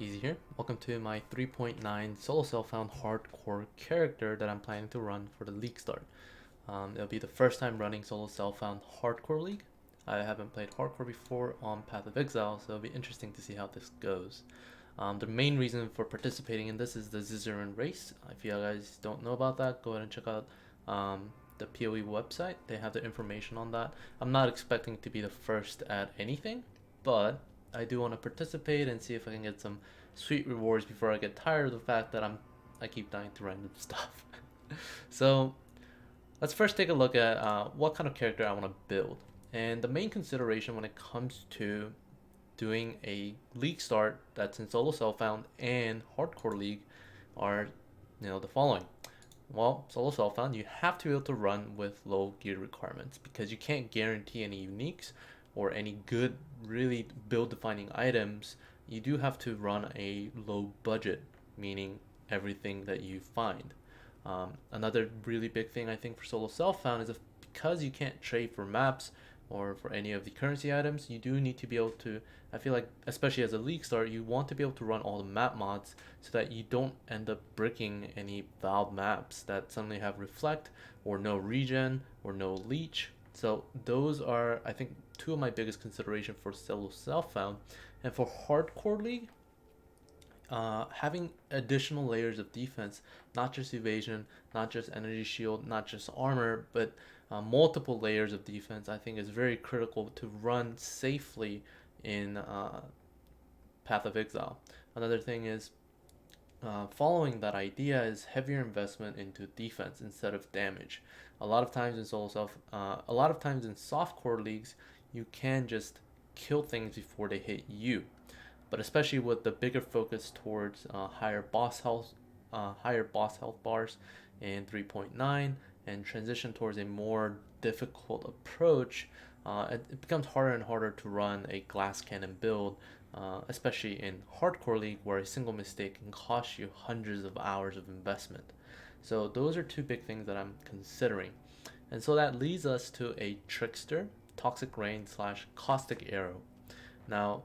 Easy here. Welcome to my 3.9 solo self-found hardcore character that I'm planning to run for the league start. It'll be the first time running solo self-found hardcore league. I haven't played hardcore before on Path of Exile, so it'll be interesting to see how this goes. The main reason for participating in this is the Zizaran race. If you guys don't know about that, go ahead and check out the PoE website. They have the information on that. I'm not expecting to be the first at anything, but I do want to participate and see if I can get some sweet rewards before I get tired of the fact that I keep dying to random stuff. So let's first take a look at what kind of character I want to build. And the main consideration when it comes to doing a league start that's in solo self-found and hardcore league are the following. Well, solo self-found, you have to be able to run with low gear requirements because you can't guarantee any uniques or any good really build defining items. You do have to run a low budget, meaning everything that you find. Another really big thing I think for solo self-found is because you can't trade for maps or for any of the currency items, you do need to be able to, I feel like especially as a league start, you want to be able to run all the map mods so that you don't end up bricking any valve maps that suddenly have reflect or no regen or no leech. So those are, I think, two of my biggest consideration for solo self-found. And for hardcore league, having additional layers of defense, not just evasion, not just energy shield, not just armor, but multiple layers of defense, I think is very critical to run safely in Path of Exile. Another thing is following that idea is heavier investment into defense instead of damage. A lot of times in a lot of times in softcore leagues, you can just kill things before they hit you. But especially with the bigger focus towards higher boss health bars in 3.9 and transition towards a more difficult approach, it becomes harder and harder to run a glass cannon build, especially in hardcore league where a single mistake can cost you hundreds of hours of investment. So those are two big things that I'm considering. And so that leads us to a Trickster, Toxic Rain / Caustic Arrow. Now,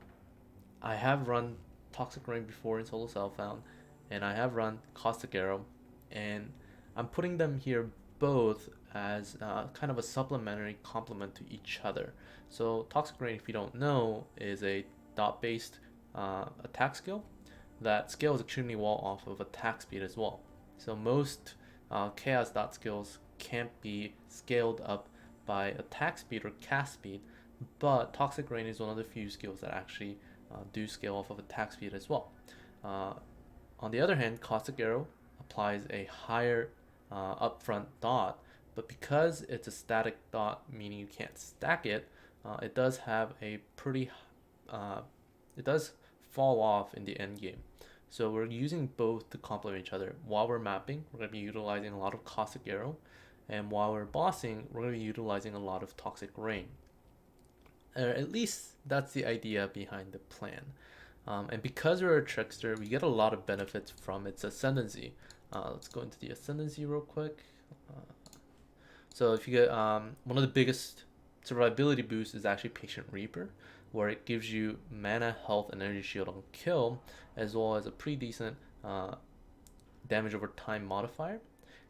I have run Toxic Rain before in solo self-found, and I have run Caustic Arrow, and I'm putting them here both as kind of a supplementary complement to each other. So Toxic Rain, if you don't know, is a dot-based attack skill that scales extremely well off of attack speed as well. So most chaos dot skills can't be scaled up by attack speed or cast speed, but Toxic Rain is one of the few skills that actually do scale off of attack speed as well. On the other hand, Caustic Arrow applies a higher upfront dot, but because it's a static dot, meaning you can't stack it, it does have a pretty, it does fall off in the end game. So we're using both to complement each other. While we're mapping, we're going to be utilizing a lot of Caustic Arrow, and while we're bossing, we're going to be utilizing a lot of Toxic Rain. At least that's the idea behind the plan. And because we're a Trickster, we get a lot of benefits from its Ascendancy. Let's go into the Ascendancy real quick. So if you get one of the biggest survivability boosts is actually Patient Reaper, where it gives you mana, health, and energy shield on kill, as well as a pretty decent damage over time modifier.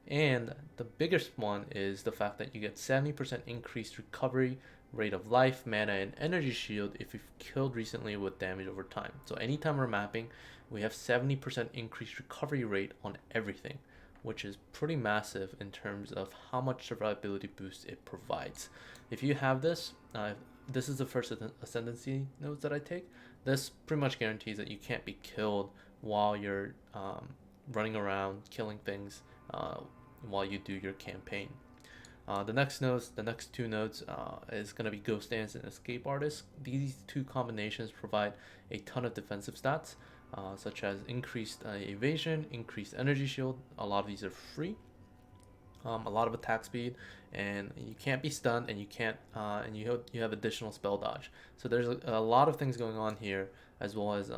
And the biggest one is the fact that you get 70% increased recovery rate of life, mana, and energy shield if you've killed recently with damage over time. So anytime we're mapping, we have 70% increased recovery rate on everything, which is pretty massive in terms of how much survivability boost it provides. If you have this, this is the first Ascendancy nodes that I take. This pretty much guarantees that you can't be killed while you're running around killing things while you do your campaign. The next two nodes is going to be Ghost Dance and Escape Artist. These two combinations provide a ton of defensive stats, such as increased evasion, increased energy shield. A lot of these are free. A lot of attack speed, and you can't be stunned, and you have additional spell dodge. So there's a lot of things going on here, as well as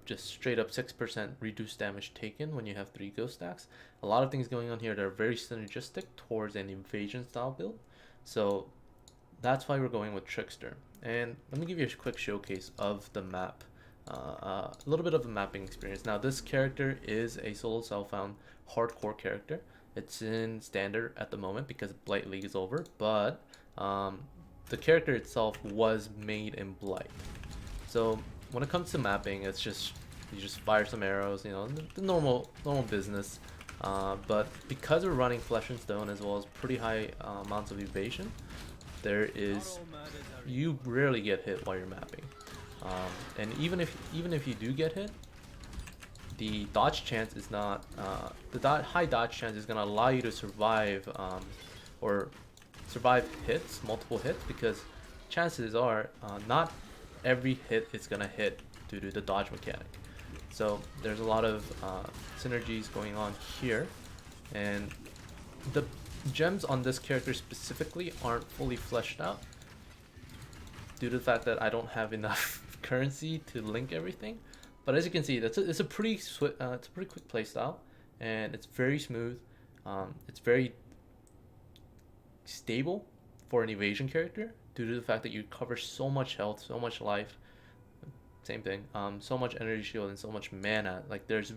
just straight up 6% reduced damage taken when you have 3 ghost stacks. A lot of things going on here that are very synergistic towards an invasion style build. So that's why we're going with Trickster. And let me give you a quick showcase of the map a little bit of a mapping experience. Now this character is a solo self-found hardcore character. It's in standard at the moment because Blight League is over, but the character itself was made in Blight. So when it comes to mapping, it's just you just fire some arrows, you know, the normal business. But because we're running Flesh and Stone as well as pretty high amounts of evasion, you rarely get hit while you're mapping. And even if you do get hit, the dodge chance is not high dodge chance is gonna allow you to survive or survive hits, multiple hits, because chances are not every hit is gonna hit due to the dodge mechanic. So there's a lot of synergies going on here, and the gems on this character specifically aren't fully fleshed out due to the fact that I don't have enough currency to link everything. But as you can see, it's a pretty quick playstyle, and it's very smooth. It's very stable for an evasion character due to the fact that you cover so much health, so much life. Same thing. So much energy shield and so much mana. Like there's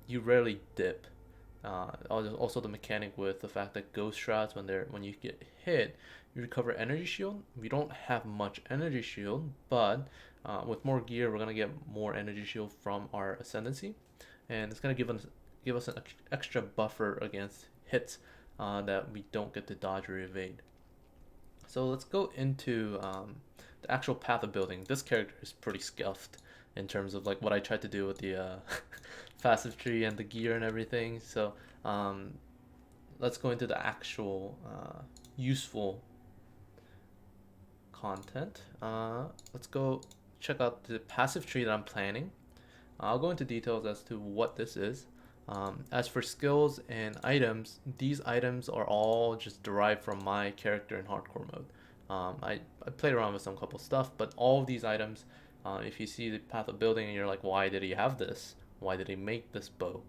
you rarely dip. Also the mechanic with the fact that ghost shrouds, when you get hit, you recover energy shield. We don't have much energy shield, but with more gear, we're gonna get more energy shield from our Ascendancy, and it's gonna give us an extra buffer against hits that we don't get to dodge or evade. So let's go into the actual path of building. This character is pretty scuffed in terms of like what I tried to do with the passive tree and the gear and everything. So let's go into the actual useful content. Let's go check out the passive tree that I'm planning. I'll go into details as to what this is. As for skills and items, these items are all just derived from my character in hardcore mode. I played around with some couple stuff, but all of these items, if you see the path of building and you're like, why did he have this? Why did he make this bow?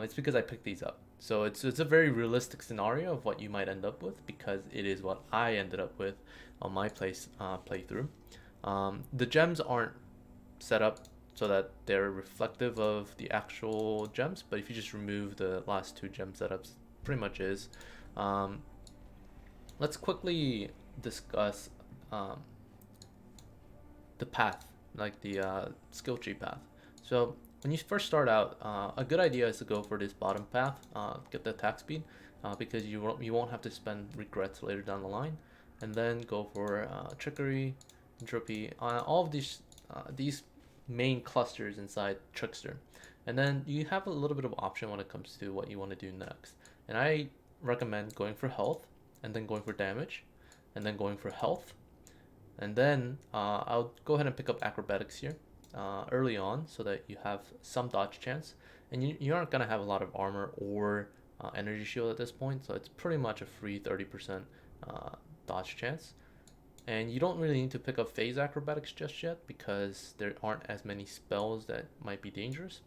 It's because I picked these up. So it's a very realistic scenario of what you might end up with, because it is what I ended up with on my playthrough. The gems aren't set up so that they're reflective of the actual gems, but if you just remove the last two gem setups, pretty much is. Let's quickly discuss the path, like the skill tree path. So when you first start out, a good idea is to go for this bottom path, get the attack speed, because you won't have to spend regrets later down the line, and then go for trickery, entropy, all of these main clusters inside Trickster, and then you have a little bit of option when it comes to what you want to do next. And I recommend going for health, and then going for damage, and then going for health, and then I'll go ahead and pick up acrobatics here early on so that you have some dodge chance, and you aren't gonna have a lot of armor or energy shield at this point, so it's pretty much a free 30% dodge chance. And you don't really need to pick up phase acrobatics just yet because there aren't as many spells that might be dangerous.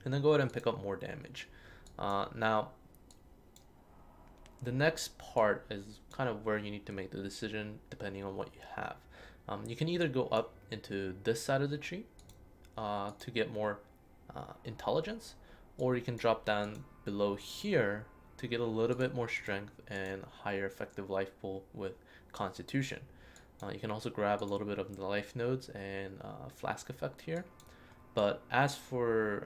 And then go ahead and pick up more damage. Now, the next part is kind of where you need to make the decision depending on what you have. You can either go up into this side of the tree to get more intelligence, or you can drop down below here to get a little bit more strength and higher effective life pool with Constitution. You can also grab a little bit of the life nodes and flask effect here. But as for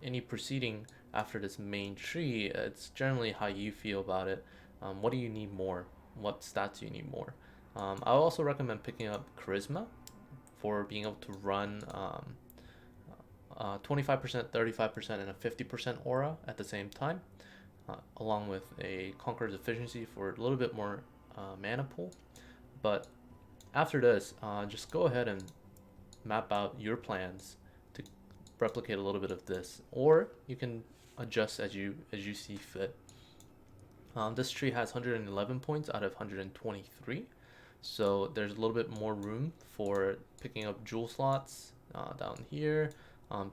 any proceeding after this main tree, it's generally how you feel about it. What do you need more? What stats do you need more? I would also recommend picking up Charisma for being able to run 25%, 35%, and a 50% aura at the same time, along with a Conqueror's Efficiency for a little bit more mana pool. But after this, just go ahead and map out your plans to replicate a little bit of this, or you can adjust as you see fit. This tree has 111 points out of 123, so there's a little bit more room for picking up jewel slots down here,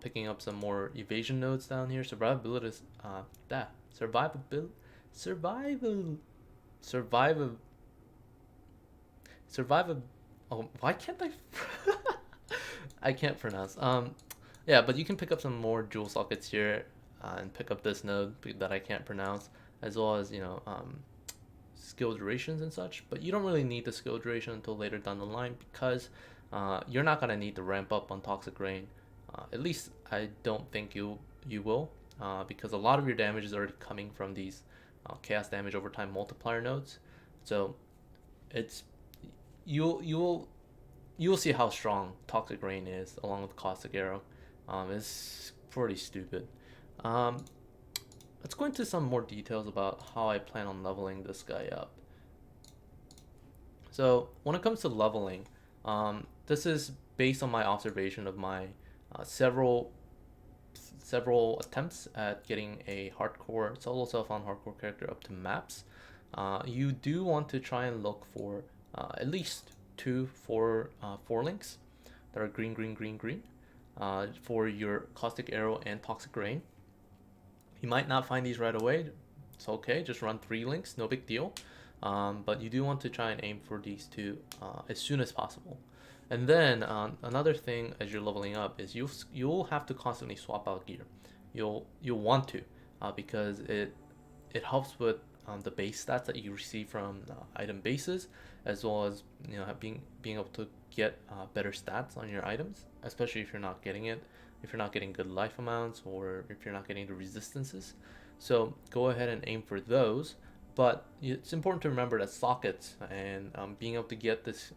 picking up some more evasion nodes down here. Survivability is survival. Oh, why can't I? I can't pronounce. Yeah, but you can pick up some more jewel sockets here and pick up this node that I can't pronounce, as well as skill durations and such. But you don't really need the skill duration until later down the line because you're not gonna need to ramp up on Toxic Rain. At least I don't think you will, because a lot of your damage is already coming from these chaos damage over time multiplier nodes. So it's you'll you'll see how strong Toxic Rain is along with Caustic Arrow. It's pretty stupid. Um, let's go into some more details about how I plan on leveling this guy up. So when it comes to leveling, this is based on my observation of my several attempts at getting a hardcore solo self-found hardcore character up to maps. You do want to try and look for at least four links that are green, green, green, green for your Caustic Arrow and Toxic Rain. You might not find these right away. It's okay. Just run 3 links. No big deal. But you do want to try and aim for these two as soon as possible. And then another thing as you're leveling up is you'll have to constantly swap out gear. You'll want to because it helps with the base stats that you receive from item bases, as well as being able to get better stats on your items, especially if you're not getting it, if you're not getting good life amounts, or if you're not getting the resistances. So go ahead and aim for those. But it's important to remember that sockets and being able to get this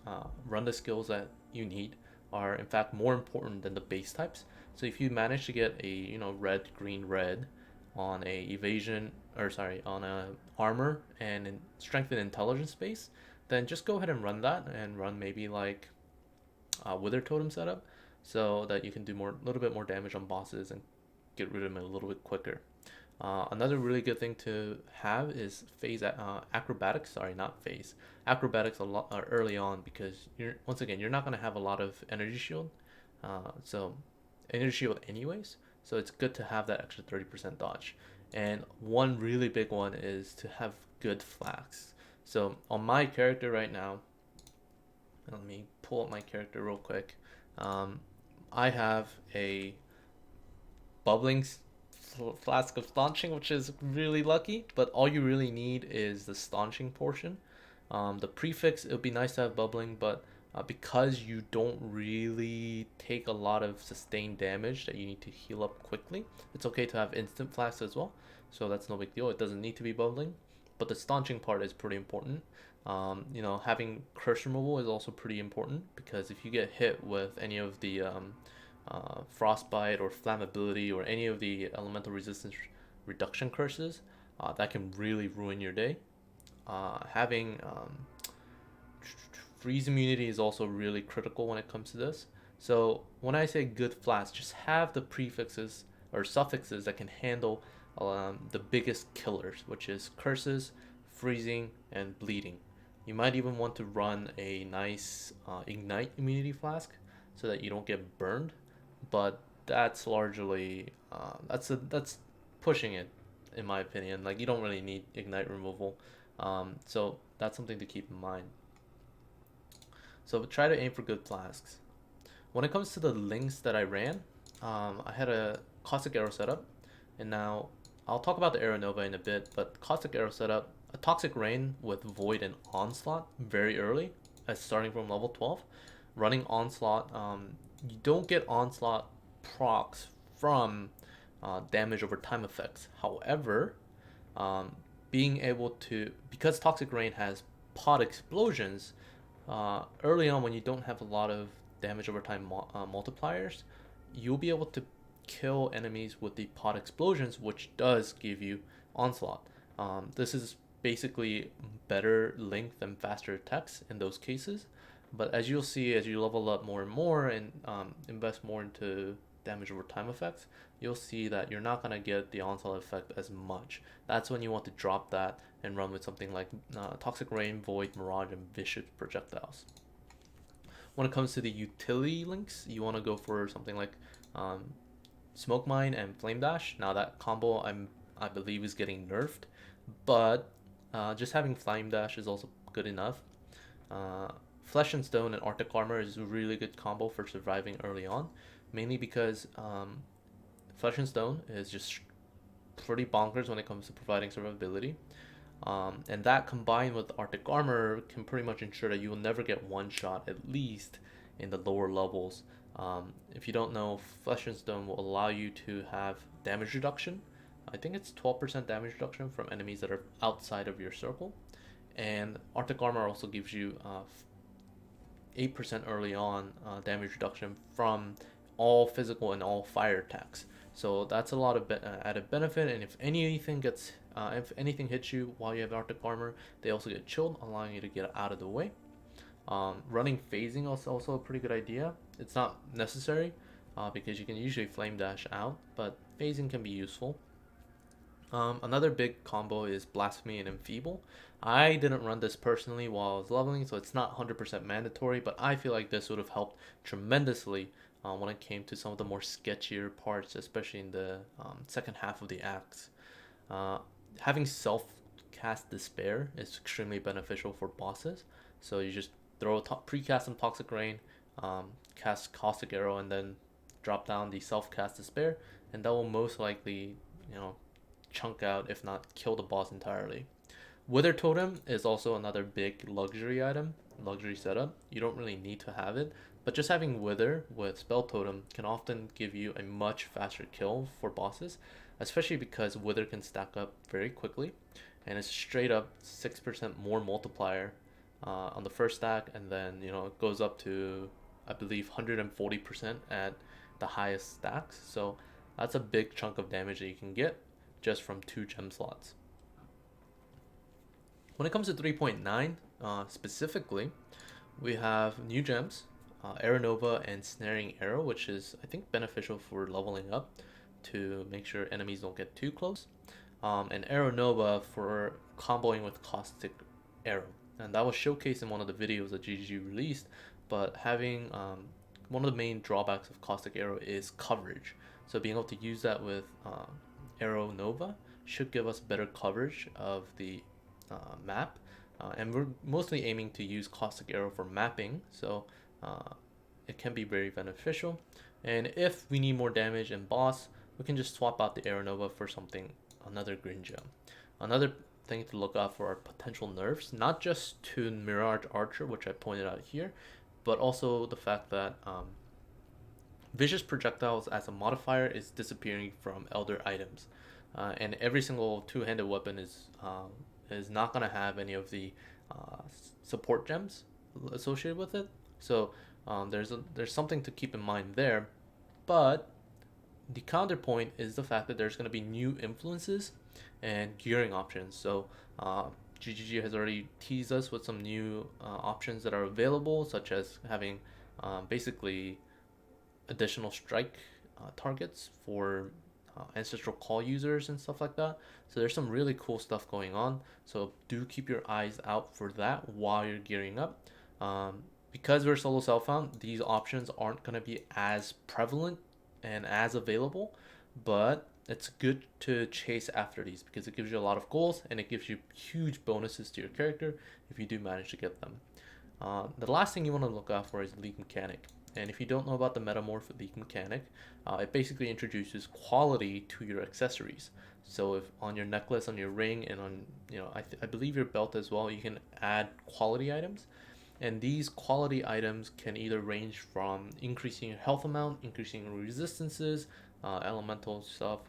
run the skills that you need are in fact more important than the base types. So if you manage to get a red, green, red on a evasion, or sorry, on a armor and strength and intelligence base, then just go ahead and run that, and run maybe like a wither totem setup, so that you can do a little bit more damage on bosses and get rid of them a little bit quicker. Another really good thing to have is phase acrobatics. Sorry, not phase acrobatics a lot early on, because you're not going to have a lot of energy shield. So energy shield anyways. So it's good to have that extra 30% dodge. And one really big one is to have good flasks. So on my character right now, let me pull up my character real quick. I have a bubbling flask of staunching, which is really lucky, but all you really need is the staunching portion. The prefix, it would be nice to have bubbling, but because you don't really take a lot of sustained damage that you need to heal up quickly, it's okay to have instant flasks as well, so that's no big deal. It doesn't need to be bubbling, but the staunching part is pretty important. Having curse removal is also pretty important, because if you get hit with any of the frostbite or flammability or any of the elemental resistance reduction curses, that can really ruin your day. Having freeze immunity is also really critical when it comes to this. So when I say good flask, just have the prefixes or suffixes that can handle the biggest killers, which is curses, freezing, and bleeding. You might even want to run a nice ignite immunity flask so that you don't get burned, but that's largely that's pushing it, in my opinion. Like, you don't really need ignite removal, so that's something to keep in mind. So try to aim for good flasks. When it comes to the links that I ran, I had a Caustic Arrow setup, and now I'll talk about the Arrow Nova in a bit, but Caustic Arrow setup, a Toxic Rain with Void and Onslaught very early, as starting from level 12. Running Onslaught, you don't get Onslaught procs from damage over time effects. However, being able to, because Toxic Rain has pod explosions, early on when you don't have a lot of damage over time multipliers, you'll be able to kill enemies with the pod explosions, which does give you Onslaught. This is basically better length and faster attacks in those cases, but as you'll see, as you level up more and more and invest more into damage over time effects, you'll see that you're not going to get the Onslaught effect as much. That's when you want to drop that and run with something like Toxic Rain, Void, Mirage, and Vicious Projectiles. When it comes to the utility links, you want to go for something like Smoke Mine and Flame Dash. Now that combo I believe is getting nerfed, but just having Flame Dash is also good enough. Flesh and Stone and Arctic Armor is a really good combo for surviving early on, mainly because Flesh and Stone is just pretty bonkers when it comes to providing survivability. And that combined with Arctic Armor can pretty much ensure that you will never get one shot, at least in the lower levels. If you don't know, Flesh and Stone will allow you to have damage reduction. I think it's 12% damage reduction from enemies that are outside of your circle. And Arctic Armor also gives you 8% early on damage reduction from all physical and all fire attacks. So that's a lot of added benefit. And if anything hits you while you have Arctic Armor, they also get chilled, allowing you to get out of the way. Running phasing is also a pretty good idea. It's not necessary because you can usually flame dash out, but phasing can be useful. Another big combo is Blasphemy and Enfeeble. I didn't run this personally while I was leveling, so it's not 100% mandatory, but I feel like this would have helped tremendously when it came to some of the more sketchier parts, especially in the second half of the acts. Having self-cast Despair is extremely beneficial for bosses, so you just precast some Toxic Rain, cast Caustic Arrow, and then drop down the self-cast Despair, and that will most likely, chunk out, if not kill the boss entirely. Wither Totem is also another big luxury setup. You don't really need to have it, but just having Wither with Spell Totem can often give you a much faster kill for bosses, especially because Wither can stack up very quickly, and it's straight up 6% more multiplier on the first stack, and then it goes up to, I believe, 140% at the highest stacks. So that's a big chunk of damage that you can get just from 2 gem slots. When it comes to 3.9 specifically, we have new gems, Arrow Nova and Snaring Arrow, which is, I think, beneficial for leveling up to make sure enemies don't get too close, and Arrow Nova for comboing with Caustic Arrow. And that was showcased in one of the videos that GGG released, but having one of the main drawbacks of Caustic Arrow is coverage. So being able to use that with Arrow Nova should give us better coverage of the map, and we're mostly aiming to use Caustic Arrow for mapping, so it can be very beneficial. And if we need more damage in boss, we can just swap out the Arrow Nova for another green gem. Another thing to look out for are potential nerfs, not just to Mirage Archer, which I pointed out here, but also the fact that Vicious Projectiles as a modifier is disappearing from Elder items, and every single two-handed weapon is not going to have any of the support gems associated with it. So there's something to keep in mind there, but the counterpoint is the fact that there's going to be new influences and gearing options. So GGG has already teased us with some new options that are available, such as having basically additional strike targets for Ancestral Call users and stuff like that. So there's some really cool stuff going on, so do keep your eyes out for that while you're gearing up. Because we're solo self-found, these options aren't going to be as prevalent and as available, but it's good to chase after these because it gives you a lot of goals and it gives you huge bonuses to your character if you do manage to get them. The last thing you want to look out for is leak mechanic. And if you don't know about the Metamorph leak mechanic, it basically introduces quality to your accessories. So if on your necklace, on your ring, and on I believe your belt as well, you can add quality items. And these quality items can either range from increasing your health amount, increasing your resistances, elemental stuff.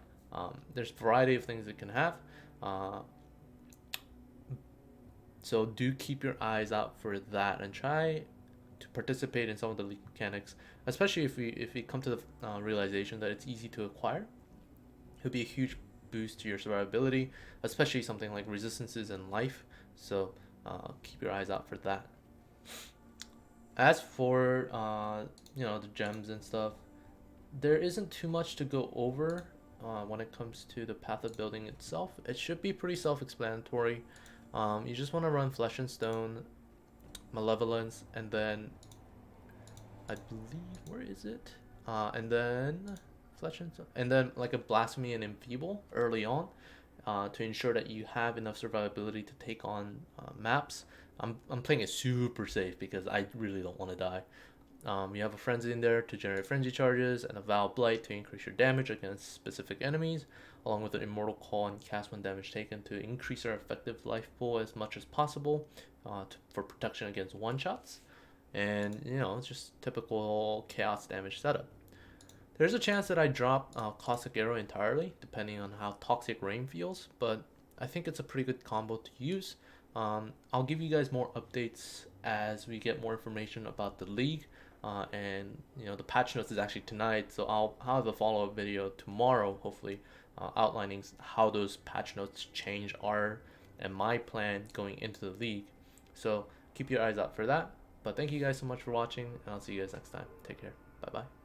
There's a variety of things it can have. So do keep your eyes out for that and try to participate in some of the leak mechanics, especially if we come to the realization that it's easy to acquire. It'll be a huge boost to your survivability, especially something like resistances and life. So keep your eyes out for that. As for the gems and stuff, there isn't too much to go over when it comes to the path of building itself. It should be pretty self-explanatory. You just want to run Flesh and Stone, Malevolence, and then I believe, where is it? And then Flesh and Stone, and then like a Blasphemy and Enfeeble early on to ensure that you have enough survivability to take on maps. I'm playing it super safe because I really don't want to die. You have a frenzy in there to generate frenzy charges, and a Vow Blight to increase your damage against specific enemies, along with an Immortal Call and cast when damage taken to increase our effective life pool as much as possible, for protection against one shots. And it's just typical chaos damage setup. There's a chance that I drop Caustic Arrow entirely, depending on how Toxic Rain feels, but I think it's a pretty good combo to use. I'll give you guys more updates as we get more information about the league, and the patch notes is actually tonight, so I'll have a follow-up video tomorrow, hopefully, outlining how those patch notes change our and my plan going into the league. So keep your eyes out for that. But thank you guys so much for watching, and I'll see you guys next time. Take care. Bye bye.